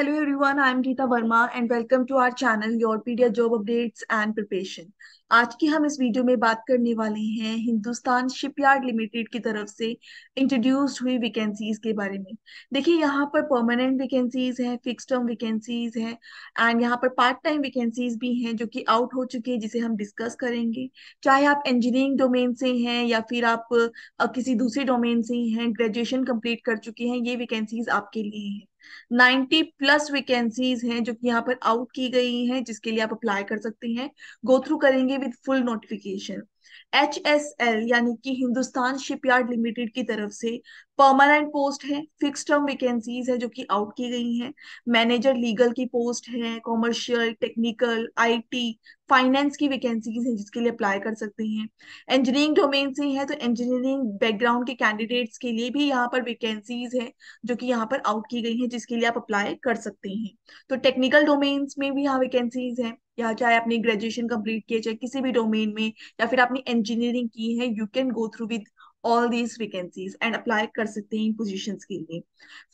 Hello everyone, I am Geeta Verma and welcome to our channel Yourpedia Job Updates and Preparation। आज की हम इस video में बात करने वाले हैं हिंदुस्तान शिपयार्ड लिमिटेड की तरफ से इंट्रोड्यूस्ड हुई वैकेंसीज के बारे में। देखिए यहाँ पर परमानेंट वैकेंसीज हैं, फिक्स टर्म वैकेंसीज हैं एंड यहाँ पर पार्ट टाइम वैकेंसीज भी हैं जो कि आउट हो चुकी है, जिसे हम डिस्कस करेंगे। चाहे आप इंजीनियरिंग डोमेन से हैं या फिर आप किसी दूसरे डोमेन से हैं, ग्रेजुएशन कंप्लीट कर चुके हैं, ये वैकेंसीज आपके लिए हैं। 90+ वैकेंसीज हैं जो कि यहाँ पर आउट की गई हैं, जिसके लिए आप अप्लाई कर सकते हैं। गो थ्रू करेंगे विद फुल नोटिफिकेशन। HSL यानी कि हिंदुस्तान शिपयार्ड लिमिटेड की तरफ से परमानेंट पोस्ट है, फिक्स टर्म वैकेंसीज है जो कि आउट की गई हैं। मैनेजर लीगल की पोस्ट है, कॉमर्शियल, टेक्निकल, IT, फाइनेंस की वैकेंसीज हैं जिसके लिए अप्लाई कर सकते हैं। इंजीनियरिंग डोमेन से है तो इंजीनियरिंग बैकग्राउंड के कैंडिडेट्स के लिए भी यहाँ पर वैकेंसीज है जो कि यहाँ पर आउट की गई है, जिसके लिए आप अप्लाई कर सकते हैं। तो टेक्निकल डोमेन्स में भी यहाँ वैकेंसीज हैं, या चाहे आपने ग्रेजुएशन कंप्लीट किया, चाहे किसी भी डोमेन में, या फिर आपने इंजीनियरिंग की है, you can go through with all these vacancies and apply कर सकते हैं इन पोजीशंस के लिए।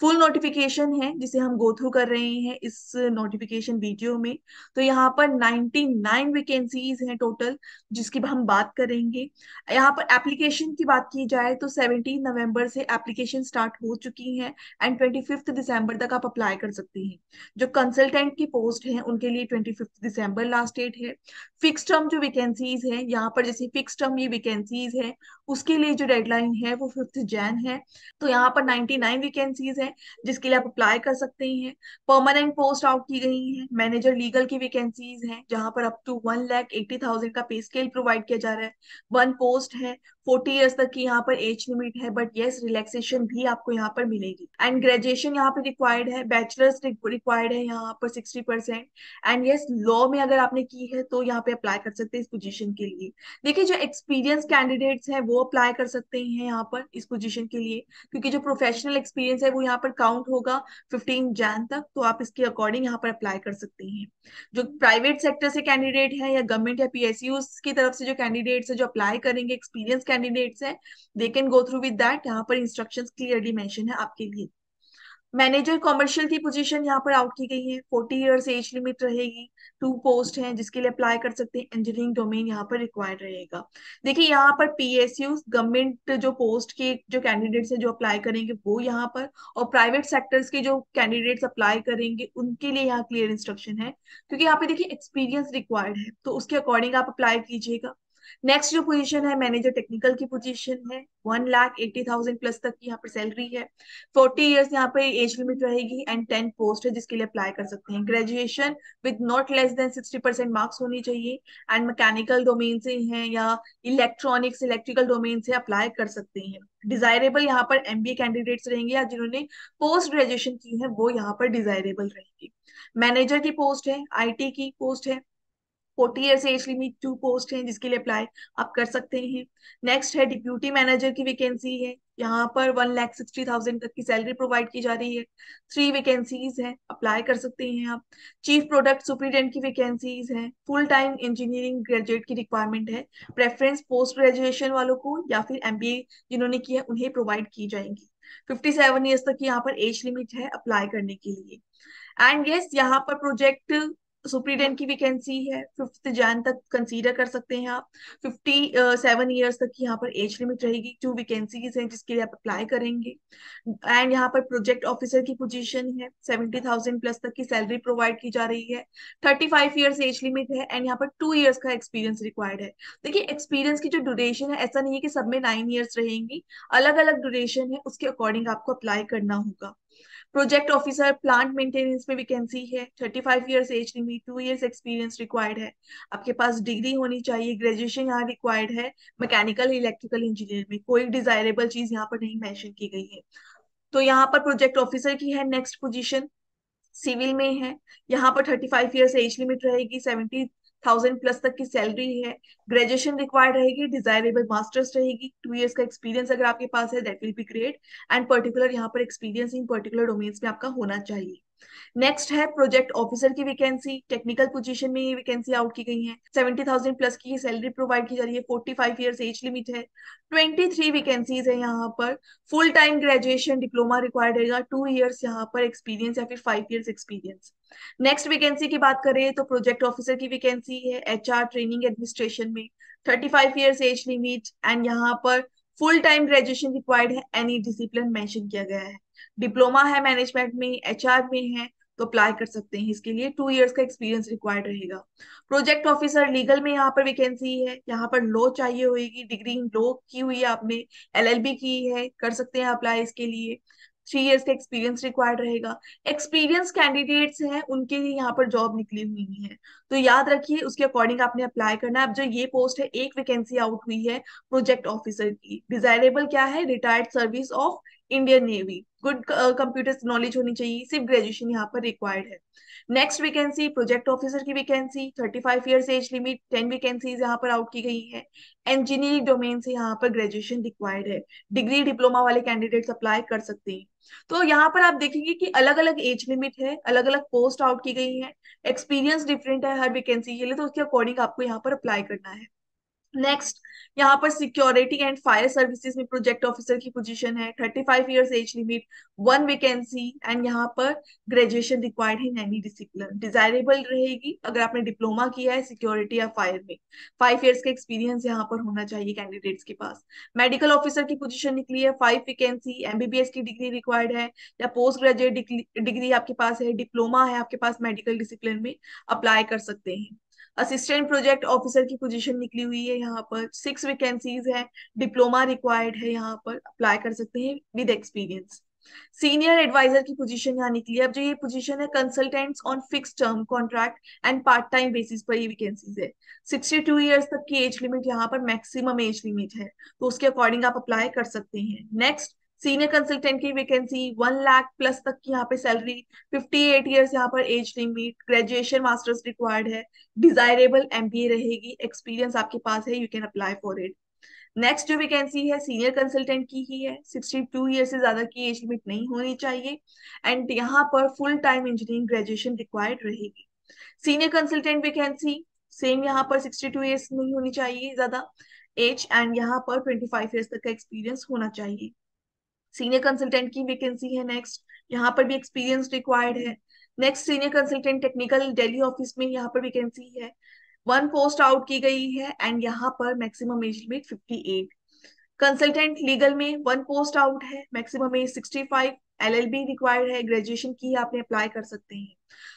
फुल नोटिफिकेशन है जिसे हम गो थ्रू कर रहे हैं इस नोटिफिकेशन वीडियो में। तो यहाँ पर 99 वैकेंसीज हैं टोटल, जिसकी हम बात करेंगे। यहाँ पर एप्लीकेशन की बात की जाए तो 17 नवंबर से एप्लीकेशन स्टार्ट हो चुकी है एंड 25 दिसंबर तक आप अप्लाई कर सकते हैं। जो कंसल्टेंट की पोस्ट है उनके लिए 25 दिसंबर लास्ट डेट है। फिक्स टर्म जो वैकेंसीज है यहाँ पर, जैसे फिक्स टर्म ये वैकेंसीज है, उसके लिए जो डेडलाइन है वो 5 जैन है। तो यहाँ पर 99 वैकेंसीज है जिसके लिए आप अप्लाई कर सकते हैं। परमानेंट पोस्ट आउट की गई है। मैनेजर लीगल की वैकेंसीज हैं जहां पर अप टू 1,80,000 का पे स्केल प्रोवाइड किया जा रहा है। वन पोस्ट है। 40 इयर्स तक की यहाँ पर एज लिमिट है, बट यस रिलैक्सेशन भी आपको यहाँ पर मिलेगी। एंड ग्रेजुएशन यहाँ पर रिक्वायर्ड है, बैचलर्स रिक्वायर्ड है यहाँ पर 60%। एंड यस लॉ में अगर आपने की है तो यहाँ पे अप्लाई कर सकते हैं इस पोजीशन के लिए। देखिए जो एक्सपीरियंस कैंडिडेट्स हैं वो अप्लाई कर सकते हैं यहाँ पर इस पोजीशन के लिए, क्योंकि जो प्रोफेशनल एक्सपीरियंस है वो यहाँ पर काउंट होगा 15 जैन तक। तो आप इसके अकॉर्डिंग यहाँ पर अप्लाई कर सकते हैं। जो प्राइवेट सेक्टर से कैंडिडेट है या गवर्नमेंट या PSU की तरफ से जो कैंडिडेट्स है जो अप्लाई करेंगे, एक्सपीरियंस कैंडिडेट्स है, they can go through with that. यहाँ पर इंस्ट्रक्शंस क्लियरली मेंशन है आपके लिए। मैनेजर कॉमर्शियल की पोजीशन यहाँ पर आउट की गई है। 40 इयर्स एज लिमिट रहेगी। 2 पोस्ट हैं जिसके लिए अप्लाई कर सकते हैं। इंजीनियरिंग डोमेन यहाँ पर रिक्वायर्ड रहेगा। देखिए यहाँ पर PSU गवर्नमेंट जो पोस्ट के जो कैंडिडेट्स हैं जो अप्लाई करेंगे वो यहाँ पर, और प्राइवेट सेक्टर्स के जो कैंडिडेट्स अप्लाई करेंगे उनके लिए यहाँ क्लियर इंस्ट्रक्शन है, क्योंकि यहाँ पे देखिए एक्सपीरियंस रिक्वायर्ड है तो उसके अकॉर्डिंग आप अप्लाई कीजिएगा। नेक्स्ट जो पोजीशन है मैनेजर टेक्निकल की पोजीशन है। 1,80,000 प्लस तक की यहाँ पर सैलरी है। 40 इयर्स यहाँ पर एज लिमिट रहेगी एंड 10 पोस्ट है जिसके लिए अप्लाई कर सकते हैं। Graduation with not less than 60% marks होनी चाहिए एंड मैकेनिकल डोमेन से हैं या इलेक्ट्रॉनिक्स इलेक्ट्रिकल डोमेन से अप्लाई कर सकते हैं। डिजायरेबल यहाँ पर MBA कैंडिडेट्स रहेंगे या जिन्होंने पोस्ट ग्रेजुएशन की है वो यहाँ पर डिजायरेबल रहेंगे। मैनेजर की पोस्ट है, IT की पोस्ट है। 40 ईयर्स एज लिमिट। 2 पोस्ट हैं जिसके लिए अप्लाई आप कर सकते हैं। नेक्स्ट है डिप्यूटी मैनेजर की वैकेंसी है। यहाँ पर 1,60,000 तक की सैलरी प्रोवाइड की जा रही है। 3 वैकेंसीज हैं, अप्लाई कर सकते हैं आप। चीफ प्रोडक्ट सुपरिटेंडेंट की वैकेंसीज हैं। फुल टाइम इंजीनियरिंग ग्रेजुएट की रिक्वायरमेंट है। प्रेफरेंस पोस्ट ग्रेजुएशन वालों को या फिर MBA जिन्होंने किया उन्हें प्रोवाइड की जाएंगी। 57 ईयर्स तक की यहाँ पर एज लिमिट है अप्लाई करने के लिए। एंड यस यहाँ पर प्रोजेक्ट सुप्रीडेंट की वैकेंसी है। 5 जैन तक कंसीडर कर सकते हैं आप। 57 ईयर्स तक की यहाँ पर एज लिमिट रहेगी। 2 वैकेंसीज हैं जिसके लिए आप अप्लाई करेंगे। एंड यहाँ पर प्रोजेक्ट ऑफिसर की पोजीशन है। 70,000 प्लस तक की सैलरी प्रोवाइड की जा रही है। 35 ईयर्स एज लिमिट है एंड यहाँ पर 2 इयर्स का एक्सपीरियंस रिक्वायर्ड है। देखिए एक्सपीरियंस की जो ड्यूरेशन है ऐसा नहीं है कि सब में 9 इयर्स रहेंगी, अलग अलग ड्यूरेशन है, उसके अकॉर्डिंग आपको अप्लाई करना होगा। प्रोजेक्ट ऑफिसर प्लांट मेंटेनेंस में वैकेंसी है। 35 years age limit. 2 years experience required है। आपके पास डिग्री होनी चाहिए। ग्रेजुएशन यहाँ रिक्वायर्ड है मैकेनिकल इलेक्ट्रिकल इंजीनियर में। कोई डिजायरेबल चीज यहाँ पर नहीं मेंशन की गई है। तो यहाँ पर प्रोजेक्ट ऑफिसर की है नेक्स्ट पोजीशन, सिविल में है। यहाँ पर 35 ईयर्स एज लिमिट रहेगी। 70,000 प्लस तक की सैलरी है। ग्रेजुएशन रिक्वायर्ड रहेगी। डिजायरेबल मास्टर्स रहेगी। 2 इयर्स का एक्सपीरियंस अगर आपके पास है that will be great. And particular यहाँ पर एक्सपीरियंस इन पर्टिकुलर डोमेन्स में आपका होना चाहिए। नेक्स्ट है प्रोजेक्ट ऑफिसर की वैकेंसी, टेक्निकल पोजीशन में ये वैकेंसी आउट की गई है। 70,000 प्लस की सैलरी प्रोवाइड की जा रही है। 45 ईयर्स एज लिमिट है। 23 वैकेंसीज है यहाँ पर। Full time graduation diploma required रहेगा। 2 ईयर्स यहाँ पर एक्सपीरियंस या फिर 5 ईयर्स एक्सपीरियंस। नेक्स्ट वैकेंसी की बात करें तो प्रोजेक्ट ऑफिसर की वैकेंसी है HR ट्रेनिंग एडमिनिस्ट्रेशन में। 35 ईयर्स एज लिमिट एंड यहाँ पर फुल टाइम ग्रेजुएशन रिक्वायर्ड है। एनी डिसिप्लिन मेंशन किया गया है। डिप्लोमा है मैनेजमेंट में, HR में है, तो अप्लाई कर सकते हैं इसके लिए। 2 ईयर्स का एक्सपीरियंस रिक्वायर्ड रहेगा। प्रोजेक्ट ऑफिसर लीगल में यहाँ पर वैकेंसी है। यहाँ पर लॉ चाहिए होगी, डिग्री इन लॉ की हुई है आपने, LLB की है, कर सकते हैं अप्लाई इसके लिए। 3 ईयर्स का एक्सपीरियंस रिक्वायर्ड रहेगा। एक्सपीरियंस कैंडिडेट्स हैं उनके लिए यहाँ पर जॉब निकली हुई है, तो याद रखिए उसके अकॉर्डिंग आपने अप्लाई करना है। अब जो ये पोस्ट है, एक वैकेंसी आउट हुई है प्रोजेक्ट ऑफिसर की। डिजायरेबल क्या है? Retired service of Indian navy, good computer knowledge होनी चाहिए, सिर्फ ग्रेजुएशन यहाँ पर रिक्वायर्ड है। नेक्स्ट वैकेंसी प्रोजेक्ट ऑफिसर की vacancy, 35 years age limit, 10 vacancies यहाँ पर आउट की गई है। इंजीनियरिंग डोमेन से यहाँ पर ग्रेजुएशन रिक्वायर्ड है। डिग्री डिप्लोमा वाले कैंडिडेट्स अप्लाई कर सकते हैं। तो यहाँ पर आप देखेंगे कि अलग अलग एज लिमिट है, अलग अलग पोस्ट आउट की गई है, एक्सपीरियंस डिफरेंट है हर वैकेंसी के लिए, तो उसके अकॉर्डिंग आपको यहाँ पर अप्लाई करना है। नेक्स्ट, यहाँ पर सिक्योरिटी एंड फायर सर्विसेज में प्रोजेक्ट ऑफिसर की पोजीशन है। 35 years age limit, 1 vacancy and यहाँ पर ग्रेजुएशन रिक्वायर्ड है इन एनी डिसिप्लिन। डिजायरेबल रहेगी अगर आपने डिप्लोमा किया है सिक्योरिटी या फायर में। 5 ईयर्स का एक्सपीरियंस यहाँ पर होना चाहिए कैंडिडेट्स के पास। मेडिकल ऑफिसर की पोजीशन निकली है, 5 वैकेंसी। MBBS की डिग्री रिक्वायर्ड है या पोस्ट ग्रेजुएट डिग्री आपके पास है, डिप्लोमा है आपके पास मेडिकल डिसिप्लिन में, अप्लाई कर सकते हैं। असिस्टेंट प्रोजेक्ट ऑफिसर की पोजीशन निकली हुई है यहाँ पर, 6 वैकेंसीज है। डिप्लोमा रिक्वायर्ड है, यहाँ पर अप्लाई कर सकते हैं विद एक्सपीरियंस। सीनियर एडवाइजर की पोजीशन यहाँ निकली है। अब जो ये पोजीशन है consultants on fix term contract and part time basis पर ये वैकेंसीज है। 62 ईयर्स तक की एज लिमिट यहाँ पर मैक्सिमम एज लिमिट है, तो उसके अकॉर्डिंग आप अप्लाई कर सकते हैं। नेक्स्ट, सीनियर कंसल्टेंट की वैकेंसी, 1 लाख प्लस तक की यहाँ पे सैलरी, 58 ईयर्स यहाँ पर age limit, graduation masters required है, डिजायरेबल MBA रहेगी, एक्सपीरियंस आपके पास है, you can apply for it. Next जो वैकेंसी है सीनियर कंसल्टेंट की ही है। 62 ईयर से ज्यादा की एज लिमिट नहीं होनी चाहिए एंड यहाँ पर full time engineering graduation required रहेगी। सीनियर कंसल्टेंट वैकेंसी सेम, यहाँ पर 62 ईयर्स नहीं होनी चाहिए ज्यादा एज एंड यहाँ पर 25 ईयर्स तक का एक्सपीरियंस होना चाहिए। सीनियर कंसल्टेंट की वैकेंसी है नेक्स्ट, यहाँ पर भी एक्सपीरियंस रिक्वायर्ड है। Next, senior consultant technical Delhi office में यहाँ पर वैकेंसी है। 1 पोस्ट आउट की गई है एंड यहाँ पर maximum age limit 58। Consultant legal में 1 पोस्ट आउट है, मैक्सिमम एज 65। LLB रिक्वायर्ड है, ग्रेजुएशन की आपने अप्लाई कर सकते हैं।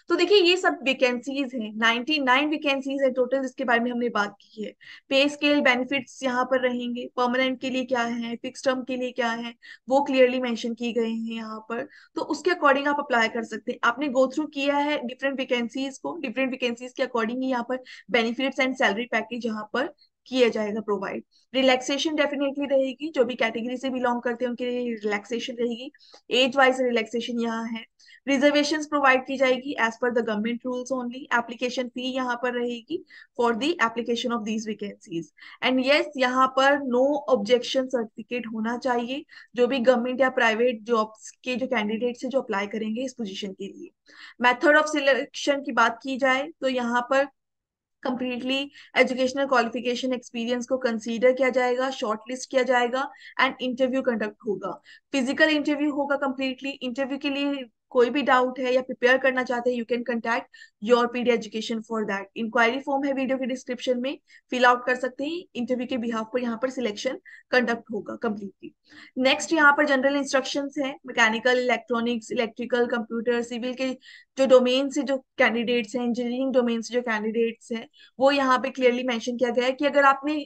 तो देखिए ये सब वैकेंसीज हैं, 99 वैकेंसीज है टोटल जिसके बारे में हमने बात की है। पे स्केल बेनिफिट्स यहाँ पर रहेंगे, परमानेंट के लिए क्या है, फिक्स टर्म के लिए क्या है, वो क्लियरली मेंशन किए गए हैं यहाँ पर, तो उसके अकॉर्डिंग आप अप्लाई कर सकते हैं। आपने गो थ्रू किया है डिफरेंट वैकेंसीज को, डिफरेंट वैकेंसीज के अकॉर्डिंग ही यहाँ पर बेनिफिट्स एंड सैलरी पैकेज यहाँ पर किया जाएगा प्रोवाइड। रिलैक्सेशन डेफिनेटली रहेगी, जो भी कैटेगरी से बिलोंग करते हैं उनके लिए रिलैक्सेशन रहेगी। एज वाइज रिलैक्सेशन यहाँ है। रिजर्वेशंस प्रोवाइड की जाएगी as per the government rules only. Application fee यहाँ पर रहेगी for the application of these vacancies and yes यहाँ पर नो ऑब्जेक्शन सर्टिफिकेट होना चाहिए जो भी गवर्नमेंट या प्राइवेट जॉब्स के जो कैंडिडेट्स हैं जो अप्लाई करेंगे इस पोजीशन के लिए। मेथड ऑफ सिलेक्शन की बात की जाए तो यहाँ पर कंप्लीटली एजुकेशनल क्वालिफिकेशन एक्सपीरियंस को कंसीडर किया जाएगा, शॉर्ट लिस्ट किया जाएगा एंड इंटरव्यू कंडक्ट होगा। फिजिकल इंटरव्यू होगा कंप्लीटली। इंटरव्यू के लिए कोई भी डाउट है या प्रिपेयर करना चाहते हैं, you can contact your PD education for that. Inquiry form है वीडियो के डिस्क्रिप्शन में, फिल आउट कर सकते हैं। इंटरव्यू के बिहाफ पर यहाँ पर सिलेक्शन कंडक्ट होगा कंप्लीटली। नेक्स्ट यहाँ पर जनरल इंस्ट्रक्शंस है, mechanical, electronics, electrical, computer, civil के जो डोमेन से जो कैंडिडेट्स हैं, इंजीनियरिंग डोमेन से जो कैंडिडेट्स हैं, वो यहाँ पे क्लियरली मेंशन किया गया है कि अगर आपने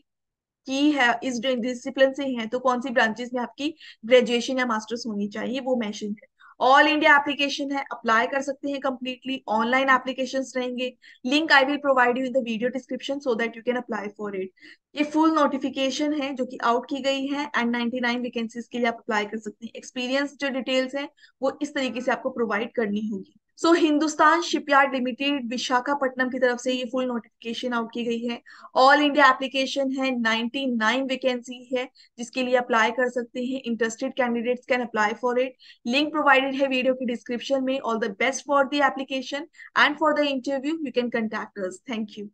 की है इस डिसिप्लिन से हैं तो कौन सी ब्रांचेस में आपकी ग्रेजुएशन या मास्टर्स होनी चाहिए वो मेंशन है। ऑल इंडिया एप्लीकेशन है, अप्लाई कर सकते हैं कंप्लीटली। ऑनलाइन एप्लीकेशंस रहेंगे, link I will provide you in the video description so that you can apply for it. ये फुल नोटिफिकेशन है जो कि आउट की गई है एंड 99 वैकेंसीज के लिए आप अप्लाई कर सकते हैं। एक्सपीरियंस जो डिटेल्स है वो इस तरीके से आपको प्रोवाइड करनी होगी। सो हिंदुस्तान शिपयार्ड लिमिटेड विशाखापट्टनम की तरफ से ये फुल नोटिफिकेशन आउट की गई है। ऑल इंडिया एप्लीकेशन है, 99 वैकेंसी है जिसके लिए अप्लाई कर सकते हैं। Interested candidates can apply for it. Link provided है वीडियो की डिस्क्रिप्शन में। All the best for the application and for the interview you can contact us. Thank you.